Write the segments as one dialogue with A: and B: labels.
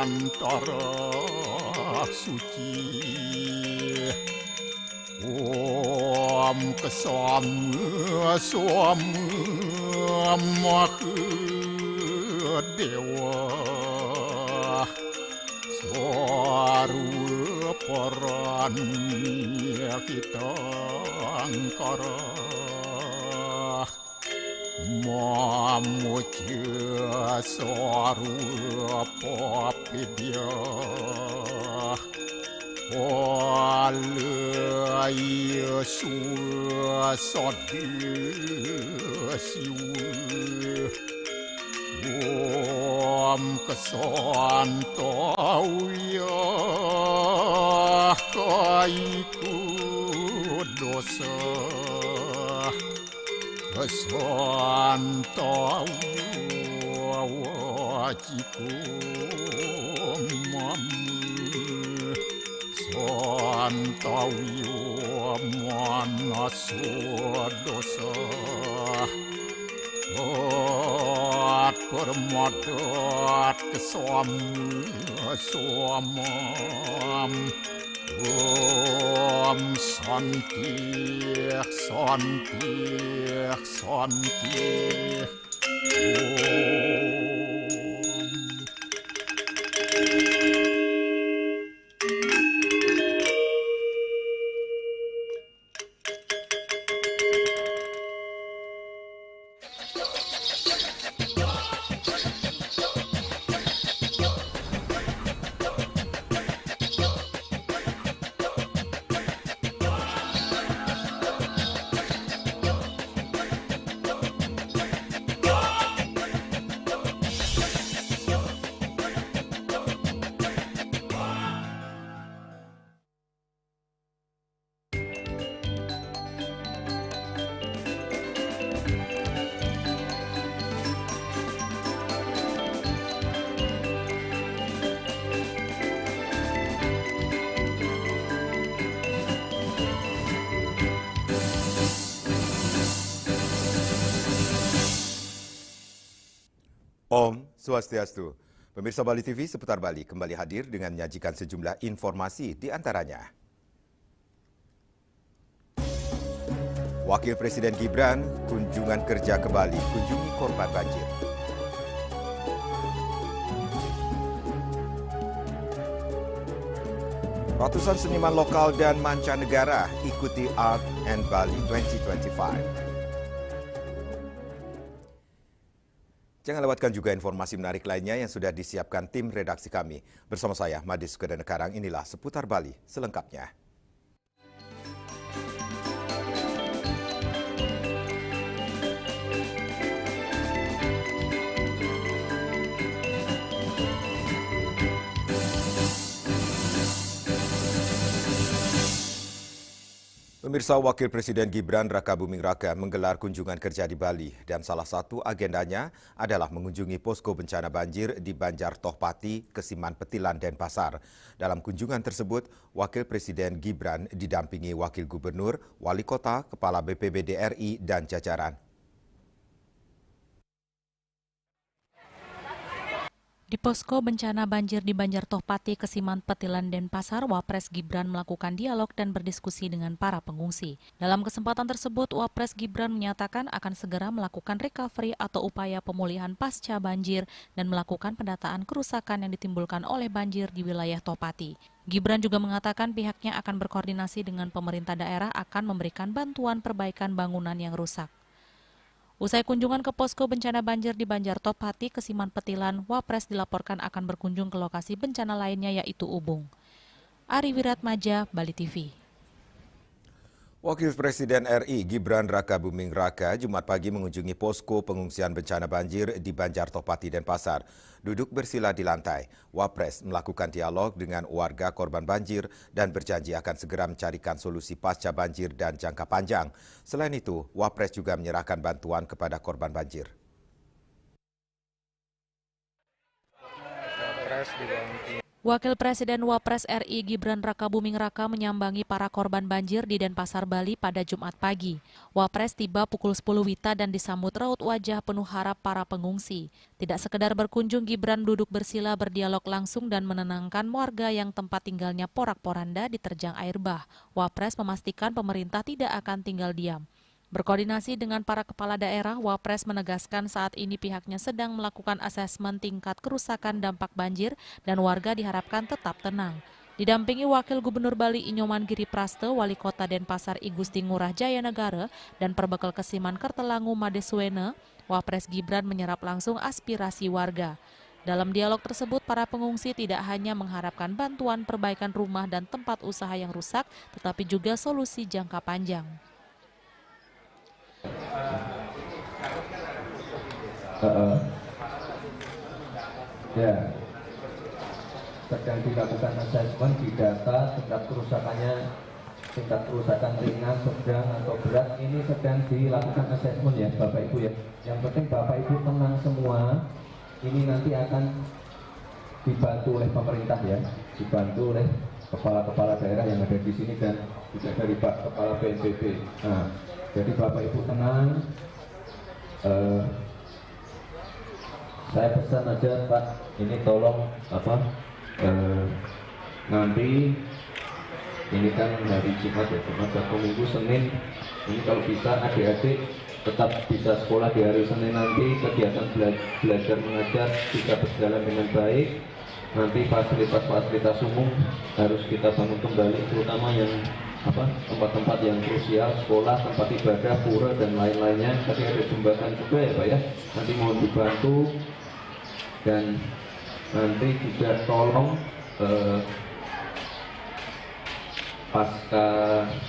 A: antara suci. Om kesama Mahadewa Swaru paranya kita angkara Mamuja swaru papidya Walaya suasadiya siwa Om kesantauya kaiku dosa Kesantauya wajiku mamu Santauya manasa dosa Permadat kesamam Om Santi
B: Om Swastiastu. Pemirsa Bali TV seputar Bali kembali hadir dengan menyajikan sejumlah informasi di antaranya. Wakil Presiden Gibran kunjungan kerja ke Bali, kunjungi korban banjir. Ratusan seniman lokal dan mancanegara ikuti Art and Bali 2025. Jangan lewatkan juga informasi menarik lainnya yang sudah disiapkan tim redaksi kami. Bersama saya, Madi Sukadana Karang, inilah Seputar Bali selengkapnya. Pemirsa, Wakil Presiden Gibran Rakabuming Raka menggelar kunjungan kerja di Bali dan salah satu agendanya adalah mengunjungi posko bencana banjir di Banjar Tohpati, Kesiman Petilan, Denpasar. Dalam kunjungan tersebut, Wakil Presiden Gibran didampingi Wakil Gubernur, Wali Kota, Kepala BPBD RI, dan jajaran.
C: Di posko bencana banjir di Banjar Tohpati, Kesiman Petilan, Denpasar, Wapres Gibran melakukan dialog dan berdiskusi dengan para pengungsi. Dalam kesempatan tersebut, Wapres Gibran menyatakan akan segera melakukan recovery atau upaya pemulihan pasca banjir dan melakukan pendataan kerusakan yang ditimbulkan oleh banjir di wilayah Tohpati. Gibran juga mengatakan pihaknya akan berkoordinasi dengan pemerintah daerah akan memberikan bantuan perbaikan bangunan yang rusak. Usai kunjungan ke posko bencana banjir di Banjar Tohpati, Kesiman Petilan, Wapres dilaporkan akan berkunjung ke lokasi bencana lainnya yaitu Ubung. Ari Wiratmaja, Bali TV.
B: Wakil Presiden RI Gibran Rakabuming Raka Jumat pagi mengunjungi posko pengungsian bencana banjir di Banjar Tohpati, Denpasar. Duduk bersila di lantai, Wapres melakukan dialog dengan warga korban banjir dan berjanji akan segera mencarikan solusi pasca banjir dan jangka panjang. Selain itu, Wapres juga menyerahkan bantuan kepada korban banjir.
C: Wakil Presiden Wapres RI Gibran Rakabuming Raka menyambangi para korban banjir di Denpasar, Bali pada Jumat pagi. Wapres tiba pukul 10 WITA dan disambut raut wajah penuh harap para pengungsi. Tidak sekedar berkunjung, Gibran duduk bersila berdialog langsung dan menenangkan warga yang tempat tinggalnya porak-poranda diterjang air bah. Wapres memastikan pemerintah tidak akan tinggal diam. Berkoordinasi dengan para kepala daerah, Wapres menegaskan saat ini pihaknya sedang melakukan asesmen tingkat kerusakan dampak banjir dan warga diharapkan tetap tenang. Didampingi Wakil Gubernur Bali Inyoman Giripraste, Wali Kota Denpasar I Gusti Ngurah Jayanegara, dan Perbekal Kesiman Kertelangu Madeswene, Wapres Gibran menyerap langsung aspirasi warga. Dalam dialog tersebut, para pengungsi tidak hanya mengharapkan bantuan perbaikan rumah dan tempat usaha yang rusak, tetapi juga solusi jangka panjang.
D: Ya, sedang dilakukan asesmen di data tingkat kerusakan ringan, sedang atau berat. Ini sedang dilakukan asesmen ya Bapak Ibu ya. Yang penting Bapak Ibu tenang semua. Ini nanti akan dibantu oleh pemerintah ya, dibantu oleh kepala-kepala daerah yang ada di sini dan juga dari Pak Kepala BNPB. Nah, jadi Bapak Ibu tenang. Saya pesan aja Pak, ini tolong nanti ini kan hari Jumat ya, Jumat, Sabtu, Minggu, Senin. Ini kalau bisa adik-adik tetap bisa sekolah di hari Senin nanti, kegiatan belajar mengajar bisa berjalan dengan baik. Nanti fasilitas-fasilitas umum harus kita bangun kembali, terutama yang tempat-tempat yang krusial, sekolah, tempat ibadah, pura dan lain-lainnya. Tadi ada jembatan juga ya Pak ya. Nanti mohon dibantu dan nanti juga tolong pasca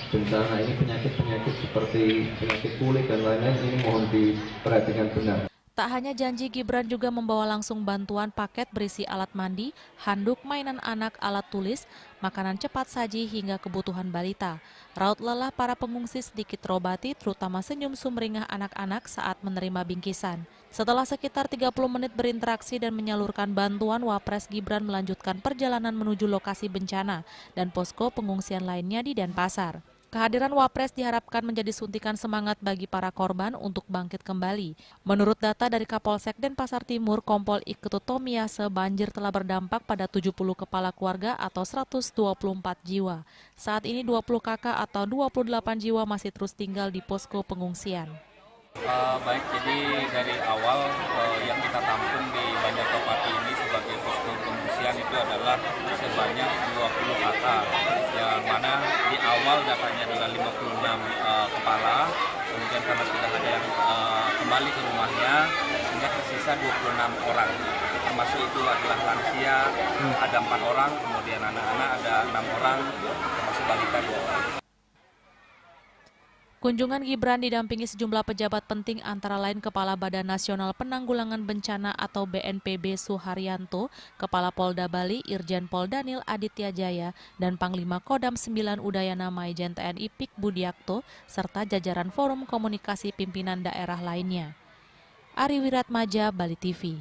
D: bencana ini penyakit-penyakit seperti penyakit kulit dan lain-lain ini mohon diperhatikan benar.
C: Tak hanya janji, Gibran juga membawa langsung bantuan paket berisi alat mandi, handuk, mainan anak, alat tulis, makanan cepat saji hingga kebutuhan balita. Raut lelah para pengungsi sedikit terobati, terutama senyum sumringah anak-anak saat menerima bingkisan. Setelah sekitar 30 menit berinteraksi dan menyalurkan bantuan, Wapres Gibran melanjutkan perjalanan menuju lokasi bencana dan posko pengungsian lainnya di Denpasar. Kehadiran Wapres diharapkan menjadi suntikan semangat bagi para korban untuk bangkit kembali. Menurut data dari Kapolsek Denpasar Timur, Kompol Iketut Tomiase, banjir telah berdampak pada 70 kepala keluarga atau 124 jiwa. Saat ini 20 kakak atau 28 jiwa masih terus tinggal di posko pengungsian.
E: Baik, jadi dari awal yang kita tampung di Banjar Topati ini sebagai posko pengungsian itu adalah sebanyak 20 kakak, yang mana di awal datanya adalah 56 kepala, kemudian karena sudah ada yang kembali ke rumahnya, sehingga tersisa 26 orang. Termasuk itu adalah lansia, ada 4 orang, kemudian anak-anak ada 6 orang, termasuk balita 2 orang.
C: Kunjungan Gibran didampingi sejumlah pejabat penting antara lain Kepala Badan Nasional Penanggulangan Bencana atau BNPB Suharyanto, Kepala Polda Bali Irjen Pol Daniel Aditya Jaya, dan Panglima Kodam 9 Udayana Maijen TNI Pik Budiakto, serta jajaran Forum Komunikasi Pimpinan Daerah lainnya. Ari Wiratmaja, Bali TV.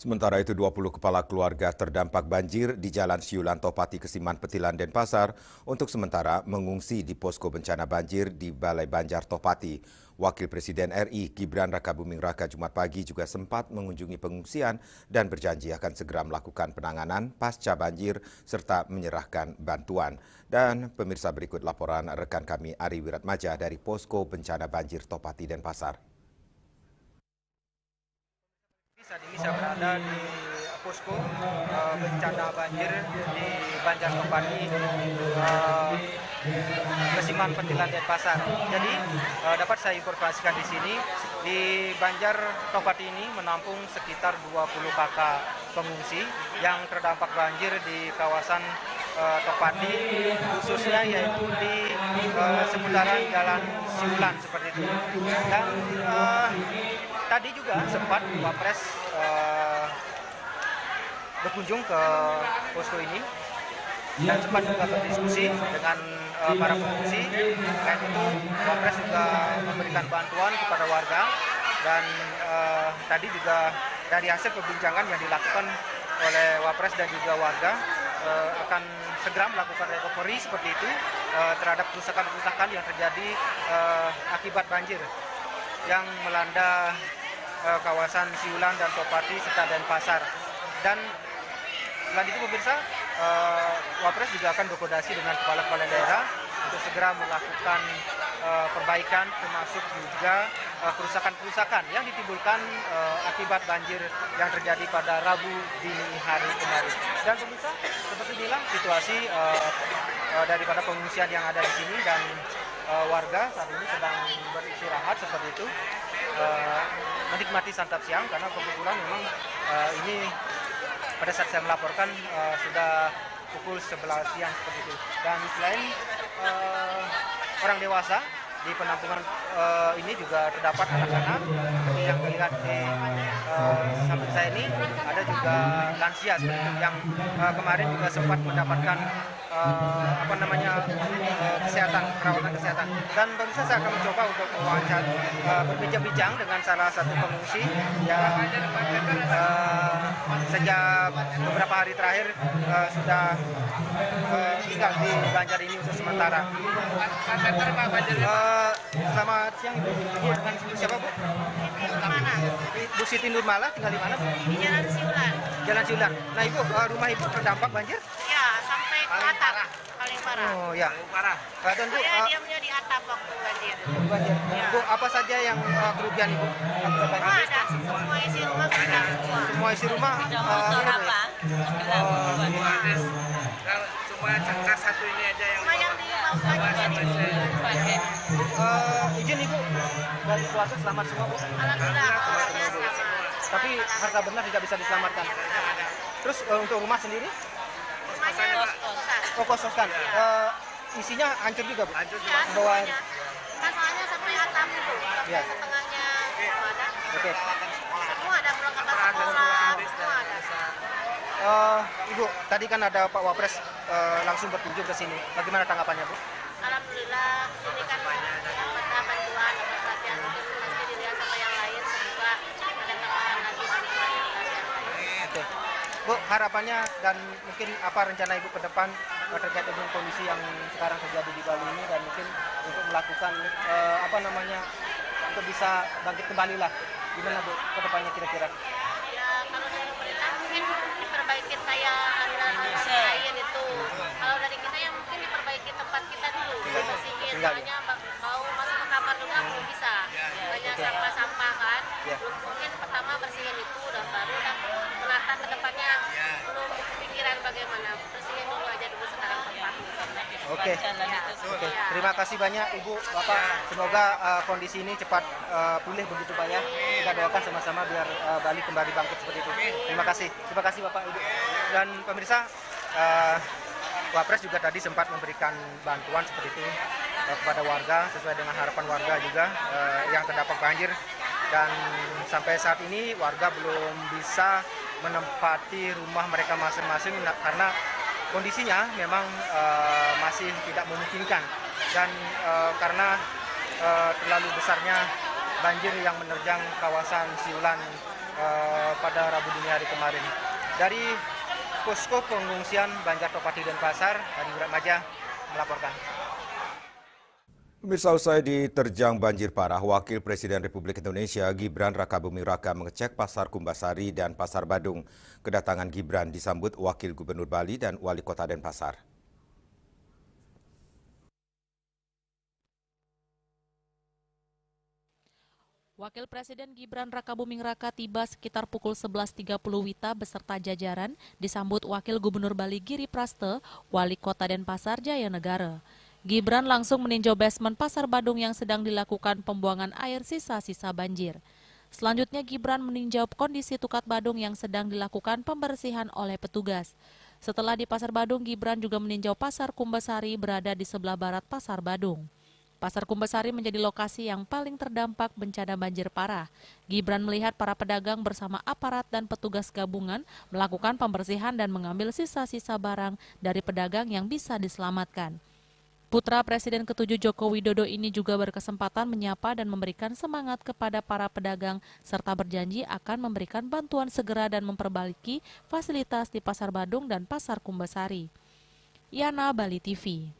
B: Sementara itu 20 kepala keluarga terdampak banjir di Jalan Siulan Topati Kesiman Petilan Denpasar untuk sementara mengungsi di posko bencana banjir di Balai Banjar Topati. Wakil Presiden RI Gibran Rakabuming Raka Jumat pagi juga sempat mengunjungi pengungsian dan berjanji akan segera melakukan penanganan pasca banjir serta menyerahkan bantuan. Dan pemirsa, berikut laporan rekan kami Ari Wiratmaja dari posko bencana banjir Topati Denpasar.
F: Saat ini saya berada di posko bencana banjir di Banjar Topati, Kesiman Petilan Denpasar. Jadi dapat saya informasikan di sini, di Banjar Topati ini menampung sekitar 20 kakak pengungsi yang terdampak banjir di kawasan Topati, khususnya yaitu di seputaran Jalan Siulan seperti itu. Dan tadi juga sempat Wapres berkunjung ke posko ini dan sempat juga berdiskusi dengan para pengungsi. Selain itu, Wapres juga memberikan bantuan kepada warga dan tadi juga dari hasil perbincangan yang dilakukan oleh Wapres dan juga warga akan segera melakukan recovery seperti itu terhadap kerusakan-kerusakan yang terjadi akibat banjir yang melanda kawasan Siulan dan Topati serta Denpasar. Dan selain itu pemirsa, Wapres juga akan berkoordinasi dengan kepala-kepala daerah untuk segera melakukan perbaikan, termasuk juga kerusakan-kerusakan yang ditimbulkan akibat banjir yang terjadi pada Rabu dini hari kemarin. Dan pemirsa, seperti inilah situasi daripada pengungsian yang ada di sini, dan warga saat ini sedang beristirahat seperti itu, menikmati santap siang karena kebetulan memang ini pada saat saya melaporkan sudah pukul 11 siang seperti itu. Dan selain orang dewasa, di penampungan ini juga terdapat anak-anak seperti yang terlihat di samping saya ini. Ada juga lansia seperti itu yang kemarin juga sempat mendapatkan kesehatan, perawatan kesehatan. Dan pemirsa, saya akan mencoba untuk mewawancara, berbincang-bincang dengan salah satu pengungsi yang sejak beberapa hari terakhir sudah tinggal di Banjar ini untuk sementara. Selamat siang Ibu. Ibu dengan siapa Bu?
G: Mana?
F: Bu Siti Nurmala, tinggal di mana Bu?
G: Di Jalan Siulan.
F: Jalan Siulan. Nah Ibu, rumah Ibu terdampak banjir?
G: Ya, sampai ke atap. Paling parah.
F: Oh ya. Parah. Dan Bu,
G: Saya diamnya di atap waktu banjir.
F: banjir. Bu, apa saja yang kerugian Ibu?
G: Semua ada. Semua isi rumah kena semua.
F: Semua isi rumah.
H: Cuma cengkak satu ini aja yang
G: Cuma yang di bawah aja.
F: Izin Ibu dari keluarga selamat semua Bu.
G: Alhamdulillah, orangnya selamat.
F: Tapi harta benda tidak bisa diselamatkan. Terus untuk rumah sendiri?
G: Rumahnya kos-kosan.
F: Oh, kos-kosan. Isinya hancur juga Bu?
H: hancur
G: Ya,
F: Bawah air.
G: semuanya. Kan soalnya sampai atap itu.
F: Ya.
G: Setengahnya semua ada.
F: Oke.
G: Semua ada perlengkapan sekolah, semua ada.
F: Ibu, tadi kan ada Pak Wapres langsung berkunjung ke sini. Bagaimana tanggapannya Bu?
G: Alhamdulillah, sini kan dapat bantuan, dapat perhatian, mungkin pasti dilihat sama yang lain, semoga ada tambahan lagi dari
F: Oke. Bu, harapannya dan mungkin apa rencana Ibu ke depan terkait dengan kondisi yang sekarang terjadi di Bali ini, dan mungkin untuk melakukan untuk bisa bangkit kembali lah. Gimana Bu ke depannya kira-kira?
G: Ya, kalau dari pemerintah mungkin diperbaikin kayak aliran air itu. Kalau dari kita ya mungkin diperbaiki tempat kita dulu, dibersihin, soalnya mau masuk ke kamar juga belum bisa. Banyak sampah-sampah kan. Belum, mungkin pertama bersihin itu, udah baru dan menata ke depannya belum pikiran bagaimana. Bersihin dulu aja dulu sekarang tempat.
F: Oke. Oke. Terima kasih banyak Ibu, Bapak. Semoga kondisi ini cepat pulih begitu Pak ya. Kita doakan sama-sama biar Bali kembali bangkit seperti itu. Terima kasih. Terima kasih Bapak Ibu. Dan pemirsa, Wapres juga tadi sempat memberikan bantuan seperti itu kepada warga sesuai dengan harapan warga juga yang terdampak banjir. Dan sampai saat ini warga belum bisa menempati rumah mereka masing-masing karena kondisinya memang masih tidak memungkinkan, dan karena terlalu besarnya banjir yang menerjang kawasan Siulan pada Rabu dini hari kemarin. Dari posko pengungsian Banjar Topati Denpasar, dari Maja melaporkan.
B: Pemirsa, usai diterjang banjir parah, Wakil Presiden Republik Indonesia Gibran Rakabuming Raka mengecek Pasar Kumbasari dan Pasar Badung. Kedatangan Gibran disambut Wakil Gubernur Bali dan Wali Kota Denpasar.
C: Wakil Presiden Gibran Rakabuming Raka tiba sekitar pukul 11.30 WITA beserta jajaran disambut Wakil Gubernur Bali Giri Praste, Wali Kota Denpasar Jaya Negara. Gibran langsung meninjau basement Pasar Badung yang sedang dilakukan pembuangan air sisa-sisa banjir. Selanjutnya Gibran meninjau kondisi Tukat Badung yang sedang dilakukan pembersihan oleh petugas. Setelah di Pasar Badung, Gibran juga meninjau Pasar Kumbasari berada di sebelah barat Pasar Badung. Pasar Kumbasari menjadi lokasi yang paling terdampak bencana banjir parah. Gibran melihat para pedagang bersama aparat dan petugas gabungan melakukan pembersihan dan mengambil sisa-sisa barang dari pedagang yang bisa diselamatkan. Putra Presiden ke-7 Joko Widodo ini juga berkesempatan menyapa dan memberikan semangat kepada para pedagang serta berjanji akan memberikan bantuan segera dan memperbaiki fasilitas di Pasar Badung dan Pasar Kumbasari. Yana, Bali TV.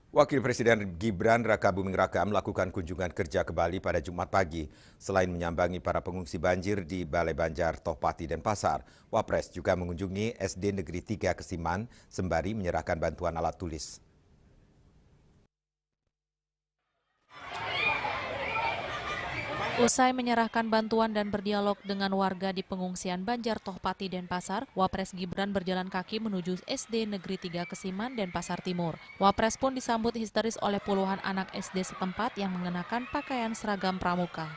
B: Wakil Presiden Gibran Raka Buming Raka melakukan kunjungan kerja ke Bali pada Jumat pagi. Selain menyambangi para pengungsi banjir di Balai Banjar, Tohpati, dan Pasar, Wapres juga mengunjungi SD Negeri 3 Kesiman sembari menyerahkan bantuan alat tulis.
C: Usai menyerahkan bantuan dan berdialog dengan warga di pengungsian Banjar, Tohpati, Denpasar, Wapres Gibran berjalan kaki menuju SD Negeri 3 Kesiman, Denpasar Timur. Wapres pun disambut histeris oleh puluhan anak SD setempat yang mengenakan pakaian seragam pramuka.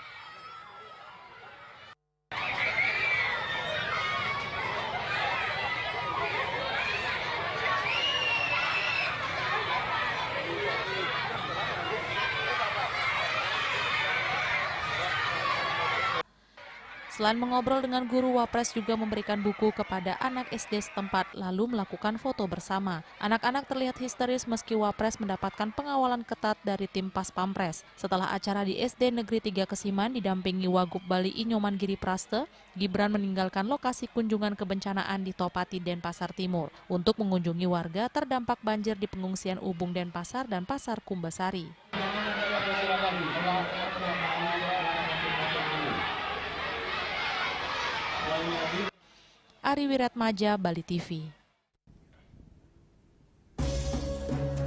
C: Selain mengobrol dengan guru, Wapres juga memberikan buku kepada anak SD setempat lalu melakukan foto bersama. Anak-anak terlihat histeris meski Wapres mendapatkan pengawalan ketat dari tim Pas Pampres. Setelah acara di SD Negeri 3 Kesiman didampingi Wagub Bali Inyoman Giri Praste, Gibran meninggalkan lokasi kunjungan kebencanaan di Tohpati, Denpasar Timur untuk mengunjungi warga terdampak banjir di pengungsian Ubung Denpasar dan Pasar Kumbasari. Ari Wiratmaja, Bali TV.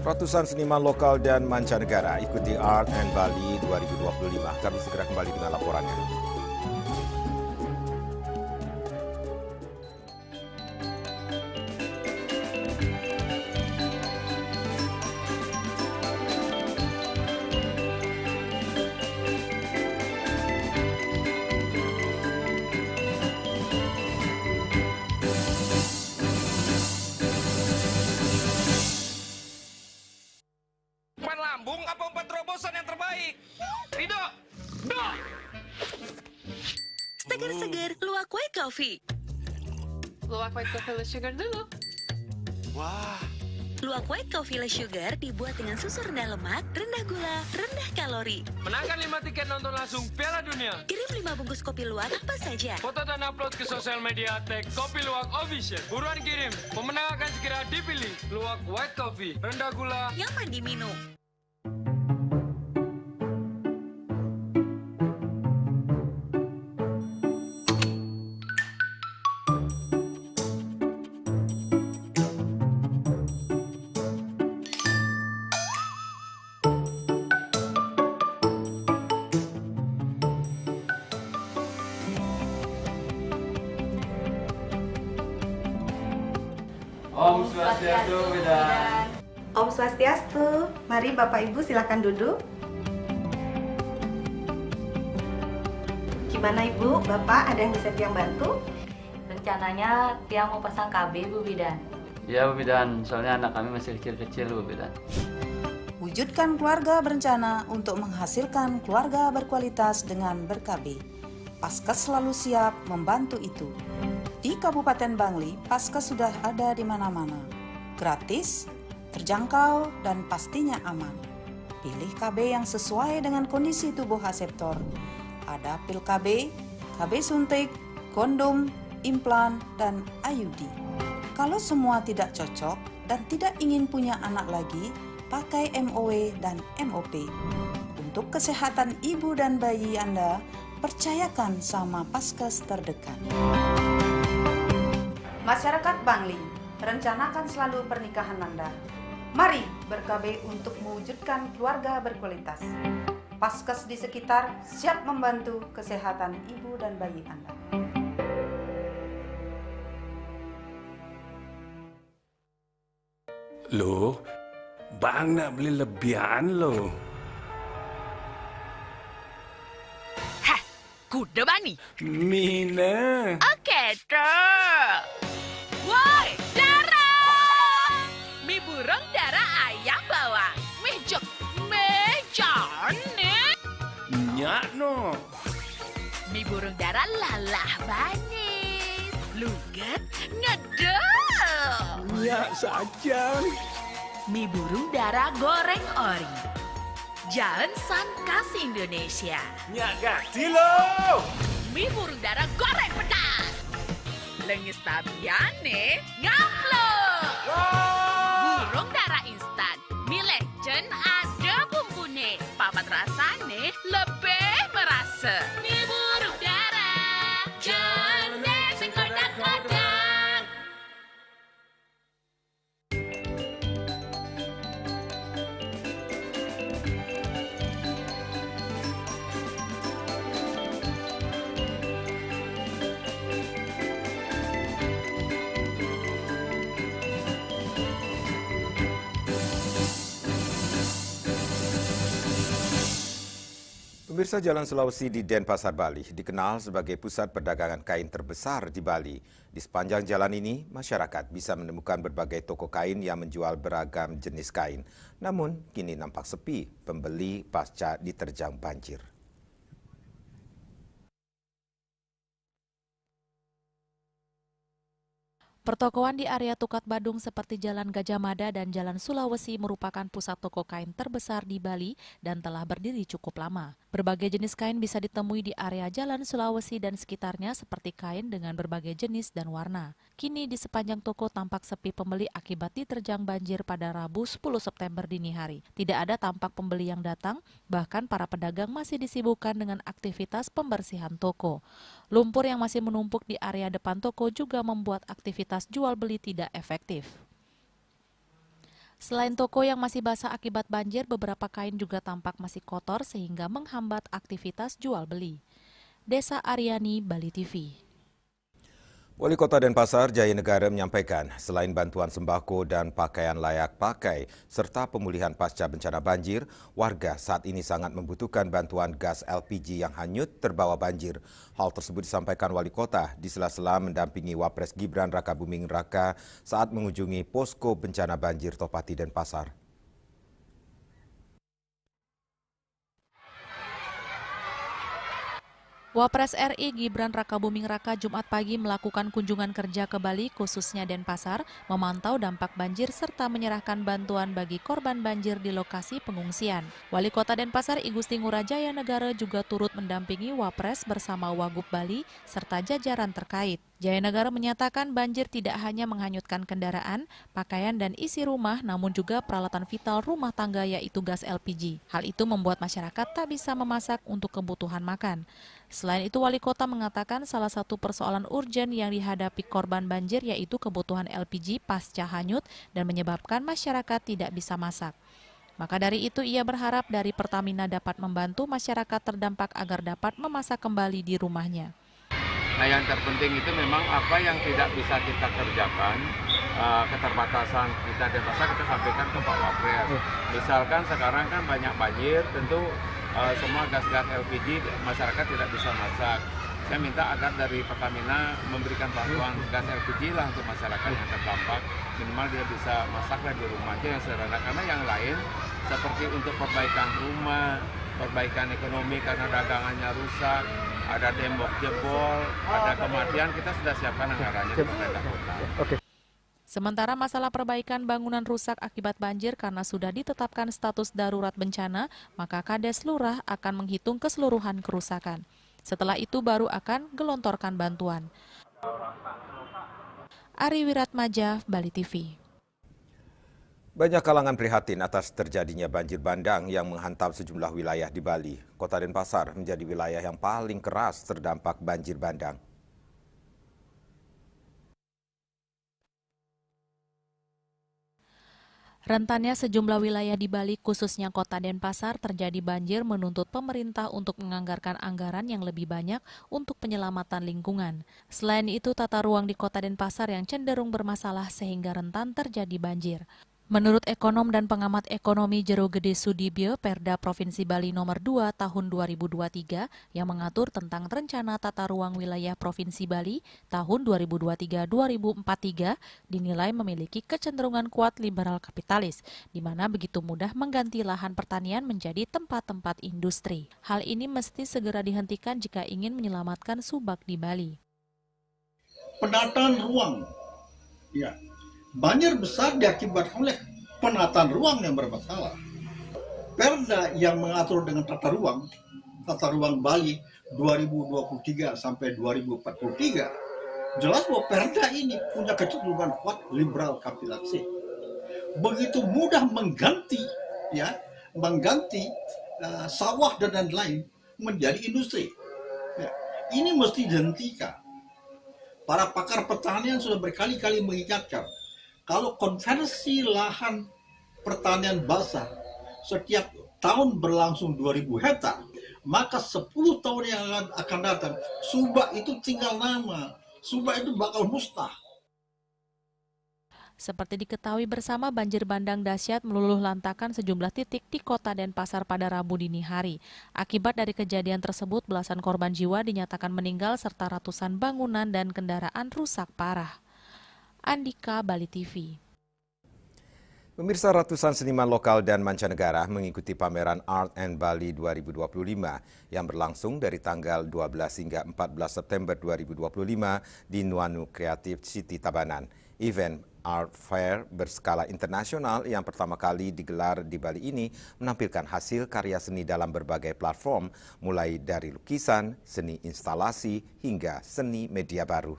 B: Ratusan seniman lokal dan mancanegara ikuti Art and Bali 2025. Kami segera kembali dengan laporannya.
H: Lambung apa 4 terobosan yang terbaik? Rido! Do!
I: Seger-seger, luwak white coffee.
J: Luwak white coffee less sugar dulu.
H: Wah!
I: Luwak white coffee less sugar dibuat dengan susu rendah lemak, rendah gula, rendah kalori.
K: Menangkan 5 tiket nonton langsung Piala Dunia.
I: Kirim 5 bungkus kopi luwak apa saja.
K: Foto dan upload ke sosial media tag Kopi Luwak Official. Buruan kirim, pemenang akan segera dipilih. Luwak white coffee, rendah gula,
I: nyaman diminum.
K: Om Swastiastu, Bidan.
L: Om Swastiastu. Mari Bapak Ibu silakan duduk. Gimana Ibu? Bapak ada yang bisa Tiang bantu?
M: Rencananya Tiang mau pasang KB, Bu Bidan.
N: Iya, Bu Bidan. Soalnya anak kami masih kecil-kecil, Bu Bidan.
O: Wujudkan keluarga berencana untuk menghasilkan keluarga berkualitas dengan ber-KB. Paskes selalu siap membantu itu. Di Kabupaten Bangli, Paskes sudah ada di mana-mana. Gratis, terjangkau, dan pastinya aman. Pilih KB yang sesuai dengan kondisi tubuh aseptor. Ada pil KB, KB suntik, kondom, implan, dan IUD. Kalau semua tidak cocok dan tidak ingin punya anak lagi, pakai MOW dan MOP. Untuk kesehatan ibu dan bayi Anda, percayakan sama Paskes terdekat. Masyarakat Bangli, rencanakan selalu pernikahan Anda. Mari ber-KB untuk mewujudkan keluarga berkualitas. Paskes di sekitar siap membantu kesehatan ibu dan bayi Anda.
P: Loh, Bang nak beli lebihan loh.
Q: Hah, kuda bani?
P: Mina.
Q: Oke, terus. Woi, Dara! Mie burung Dara ayam bawang. Mie jok, nih.
P: Nyak no.
Q: Mie burung Dara lalah manis. Lugat, ngedel.
P: Nyak saja.
Q: Mie burung dara goreng ori. Jalan San khas Indonesia.
P: Nyak gadi lo.
Q: Mie burung dara goreng pedas. Lengis tabiane ngaplok. Burung dara instan. Mie legend ada bumbune. Papat rasane lebih merasa. Mie burung dara. Jane sing kodak-kodak.
B: Pemirsa, Jalan Sulawesi di Denpasar, Bali dikenal sebagai pusat perdagangan kain terbesar di Bali. Di sepanjang jalan ini, masyarakat bisa menemukan berbagai toko kain yang menjual beragam jenis kain. Namun, kini nampak sepi pembeli pasca diterjang banjir.
C: Pertokoan di area Tukat Badung seperti Jalan Gajah Mada dan Jalan Sulawesi merupakan pusat toko kain terbesar di Bali dan telah berdiri cukup lama. Berbagai jenis kain bisa ditemui di area Jalan Sulawesi dan sekitarnya seperti kain dengan berbagai jenis dan warna. Kini di sepanjang toko tampak sepi pembeli akibat diterjang banjir pada Rabu 10 September dini hari. Tidak ada tampak pembeli yang datang, bahkan para pedagang masih disibukkan dengan aktivitas pembersihan toko. Lumpur yang masih menumpuk di area depan toko juga membuat aktivitas jual beli tidak efektif. Selain toko yang masih basah akibat banjir, beberapa kain juga tampak masih kotor sehingga menghambat aktivitas jual beli. Desa Aryani, Bali TV.
B: Wali Kota Denpasar Jaya Negara menyampaikan, selain bantuan sembako dan pakaian layak pakai, serta pemulihan pasca bencana banjir, warga saat ini sangat membutuhkan bantuan gas LPG yang hanyut terbawa banjir. Hal tersebut disampaikan Wali Kota di sela-sela mendampingi Wapres Gibran Rakabuming Raka saat mengunjungi posko bencana banjir Topati Denpasar.
C: Wapres RI Gibran Rakabuming Raka Jumat pagi melakukan kunjungan kerja ke Bali, khususnya Denpasar, memantau dampak banjir serta menyerahkan bantuan bagi korban banjir di lokasi pengungsian. Wali Kota Denpasar I Gusti Ngurah Jaya Negara juga turut mendampingi Wapres bersama Wagub Bali serta jajaran terkait. Jaya Negara menyatakan banjir tidak hanya menghanyutkan kendaraan, pakaian dan isi rumah, namun juga peralatan vital rumah tangga yaitu gas LPG. Hal itu membuat masyarakat tak bisa memasak untuk kebutuhan makan. Selain itu, Wali Kota mengatakan salah satu persoalan urgen yang dihadapi korban banjir yaitu kebutuhan LPG pasca hanyut dan menyebabkan masyarakat tidak bisa masak. Maka dari itu ia berharap dari Pertamina dapat membantu masyarakat terdampak agar dapat memasak kembali di rumahnya.
R: Nah, yang terpenting itu memang apa yang tidak bisa kita kerjakan, keterbatasan kita Denpasar kita sampaikan ke Pak Wapres. Misalkan sekarang kan banyak banjir, tentu semua gas-gas LPG masyarakat tidak bisa masak. Saya minta agar dari Pertamina memberikan bantuan gas LPG lah untuk masyarakat yang terdampak. Minimal dia bisa masaklah di rumahnya yang sederhana. Karena yang lain seperti untuk perbaikan rumah, perbaikan ekonomi karena dagangannya rusak, ada tembok jebol, ada kematian, kita sudah siapkan anggarannya di pemerintah kota.
C: Sementara masalah perbaikan bangunan rusak akibat banjir karena sudah ditetapkan status darurat bencana, maka Kades Lurah akan menghitung keseluruhan kerusakan. Setelah itu baru akan gelontorkan bantuan. Ari Wiratmaja, Bali TV.
B: Banyak kalangan prihatin atas terjadinya banjir bandang yang menghantam sejumlah wilayah di Bali. Kota Denpasar menjadi wilayah yang paling keras terdampak banjir bandang.
C: Rentannya sejumlah wilayah di Bali, khususnya Kota Denpasar, terjadi banjir menuntut pemerintah untuk menganggarkan anggaran yang lebih banyak untuk penyelamatan lingkungan. Selain itu, tata ruang di Kota Denpasar yang cenderung bermasalah sehingga rentan terjadi banjir. Menurut ekonom dan pengamat ekonomi Jero Gede Sudibyo, Perda Provinsi Bali nomor 2 tahun 2023 yang mengatur tentang rencana tata ruang wilayah Provinsi Bali tahun 2023-2043 dinilai memiliki kecenderungan kuat liberal kapitalis, di mana begitu mudah mengganti lahan pertanian menjadi tempat-tempat industri. Hal ini mesti segera dihentikan jika ingin menyelamatkan subak di Bali.
S: Penataan ruang, ya. Banjir besar diakibatkan oleh penataan ruang yang bermasalah. Perda yang mengatur dengan tata ruang Bali 2023 sampai 2043, jelas bahwa perda ini punya kecenderungan kuat liberal kapitalisasi. Begitu mudah mengganti sawah dan lain-lain menjadi industri. Ya, ini mesti dihentikan. Para pakar pertanian sudah berkali-kali mengingatkan, kalau konversi lahan pertanian basah setiap tahun berlangsung 2000 hektar, maka 10 tahun yang akan datang, Subak itu tinggal nama. Subak itu bakal musnah.
C: Seperti diketahui bersama, banjir bandang dahsyat meluluh lantakan sejumlah titik di kota Denpasar pada Rabu dini hari. Akibat dari kejadian tersebut, belasan korban jiwa dinyatakan meninggal serta ratusan bangunan dan kendaraan rusak parah. Andika, Bali TV.
B: Pemirsa, ratusan seniman lokal dan mancanegara mengikuti pameran Art and Bali 2025 yang berlangsung dari tanggal 12 hingga 14 September 2025 di Nuanu Creative City Tabanan. Event Art Fair berskala internasional yang pertama kali digelar di Bali ini menampilkan hasil karya seni dalam berbagai platform, mulai dari lukisan, seni instalasi, hingga seni media baru.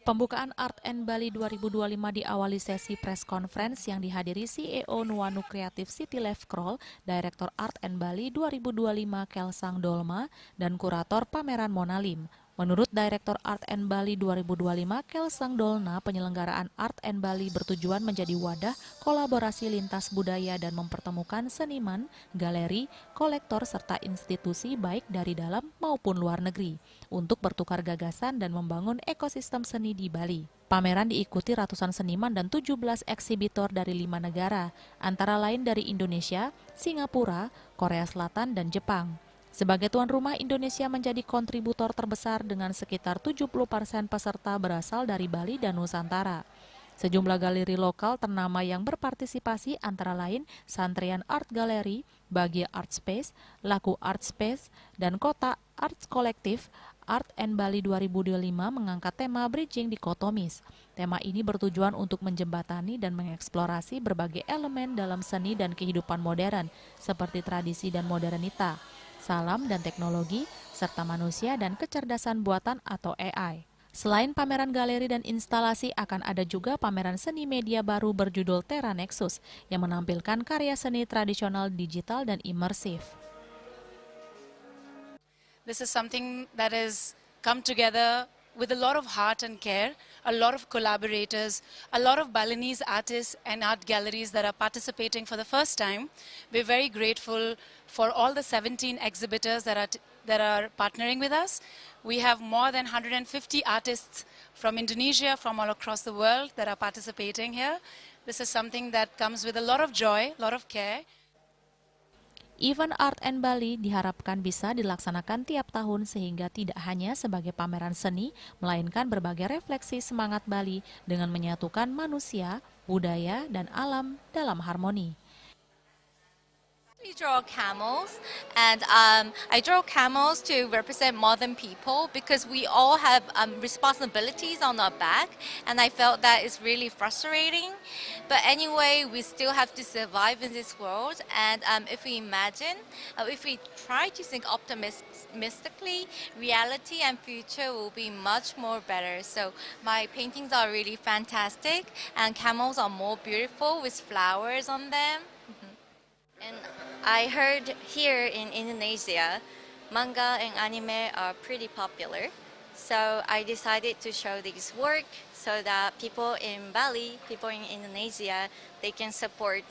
C: Pembukaan Art and Bali 2025 diawali sesi press conference yang dihadiri CEO Nuanu Creative City Lefkrol, Direktur Art and Bali 2025 Kelsang Dolma, dan Kurator Pameran Mona Lim. Menurut Direktur Art and Bali 2025 Kelsang Dolna, penyelenggaraan Art and Bali bertujuan menjadi wadah kolaborasi lintas budaya dan mempertemukan seniman, galeri, kolektor, serta institusi baik dari dalam maupun luar negeri untuk bertukar gagasan dan membangun ekosistem seni di Bali. Pameran diikuti ratusan seniman dan 17 eksibitor dari 5 negara, antara lain dari Indonesia, Singapura, Korea Selatan, dan Jepang. Sebagai tuan rumah, Indonesia menjadi kontributor terbesar dengan sekitar 70% peserta berasal dari Bali dan Nusantara. Sejumlah galeri lokal ternama yang berpartisipasi antara lain Santrian Art Gallery, Bagia Art Space, Laku Art Space, dan Kota Arts Collective. Art and Bali 2025 mengangkat tema Bridging Dikotomis. Tema ini bertujuan untuk menjembatani dan mengeksplorasi berbagai elemen dalam seni dan kehidupan modern, seperti tradisi dan modernita, salam dan teknologi, serta manusia dan kecerdasan buatan atau AI. Selain pameran galeri dan instalasi, akan ada juga pameran seni media baru berjudul Terra Nexus yang menampilkan karya seni tradisional, digital, dan imersif.
T: This is something that has come together with a lot of heart and care, a lot of collaborators, a lot of Balinese artists and art galleries that are participating for the first time. We're very grateful for all the 17 exhibitors that are partnering with us. We have more than 150 artists from Indonesia, from all across the world that are participating here. This is something that comes with a lot of joy, a lot of care.
C: Event Art and Bali diharapkan bisa dilaksanakan tiap tahun sehingga tidak hanya sebagai pameran seni, melainkan berbagai refleksi semangat Bali dengan menyatukan manusia, budaya, dan alam dalam harmoni.
U: We draw camels, and I draw camels to represent modern people because we all have responsibilities on our back, and I felt that it's really frustrating. But anyway, we still have to survive in this world, and if we imagine, if we try to think optimistically, reality and future will be much more better. So my paintings are really fantastic, and camels are more beautiful with flowers on them.
V: And I heard here in Indonesia, manga and anime are pretty popular. So I decided to show this work so that people in Bali, people in Indonesia, they can support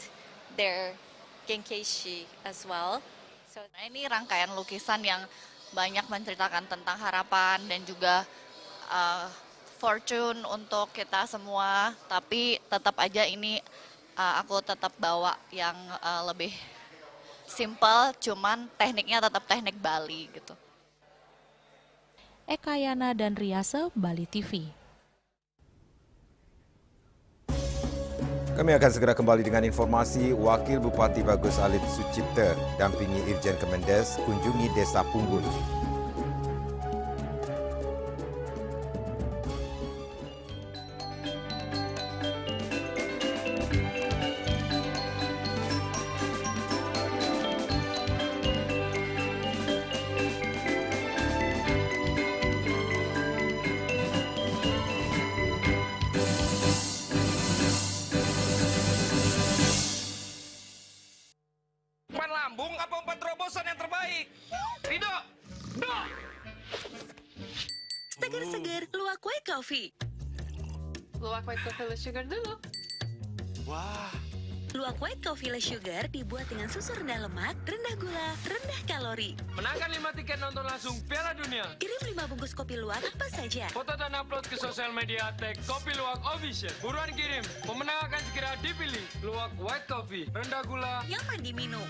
V: their Genkeishi as well.
W: So ini rangkaian lukisan yang banyak menceritakan tentang harapan dan juga fortune untuk kita semua. Tapi tetap aja ini aku tetap bawa yang lebih simple, cuman tekniknya tetap teknik Bali gitu.
C: Eka Yana dan Riase, Bali TV.
B: Kami akan segera kembali dengan informasi. Wakil Bupati Bagus Alit Sucipta dampingi Irjen Kemendes kunjungi Desa Punggul.
I: segar-segar, luwak white coffee.
J: Luwak white coffee less sugar dulu.
I: Wah. Luwak white coffee less sugar dibuat dengan susu rendah lemak, rendah gula, rendah kalori.
K: Menangkan 5 tiket nonton langsung Piala Dunia.
I: Kirim 5 bungkus kopi luwak apa saja.
K: Foto dan upload ke sosial media @Kopi Luwak Official. Buruan kirim, pemenang akan segera dipilih. Luwak white coffee, rendah gula,
I: nyaman diminum.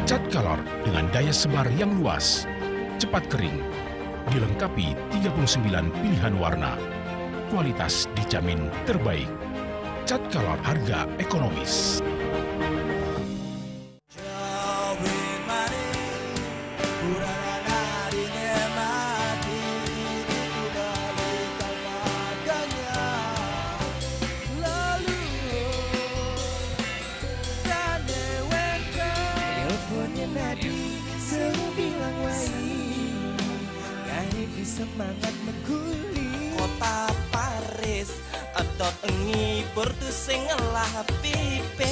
A: Cat Color dengan daya sebar yang luas, cepat kering, dilengkapi 39 pilihan warna. Kualitas dijamin terbaik. Cat Color harga ekonomis.
D: Semangat mengguli kota Paris adot engi bertu sing ngelah pipes.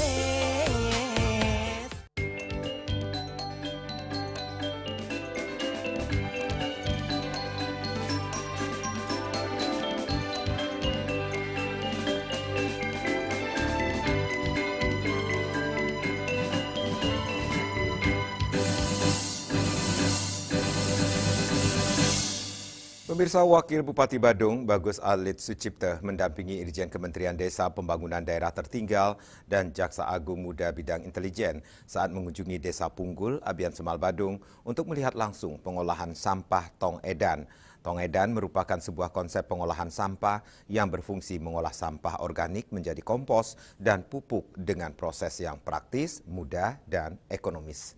B: Pemirsa, Wakil Bupati Badung, Bagus Alit Sucipta, mendampingi Irjen Kementerian Desa Pembangunan Daerah Tertinggal dan Jaksa Agung Muda Bidang Intelijen saat mengunjungi Desa Punggul, Abian Semal Badung untuk melihat langsung pengolahan sampah tong edan. Tong edan merupakan sebuah konsep pengolahan sampah yang berfungsi mengolah sampah organik menjadi kompos dan pupuk dengan proses yang praktis, mudah, dan ekonomis.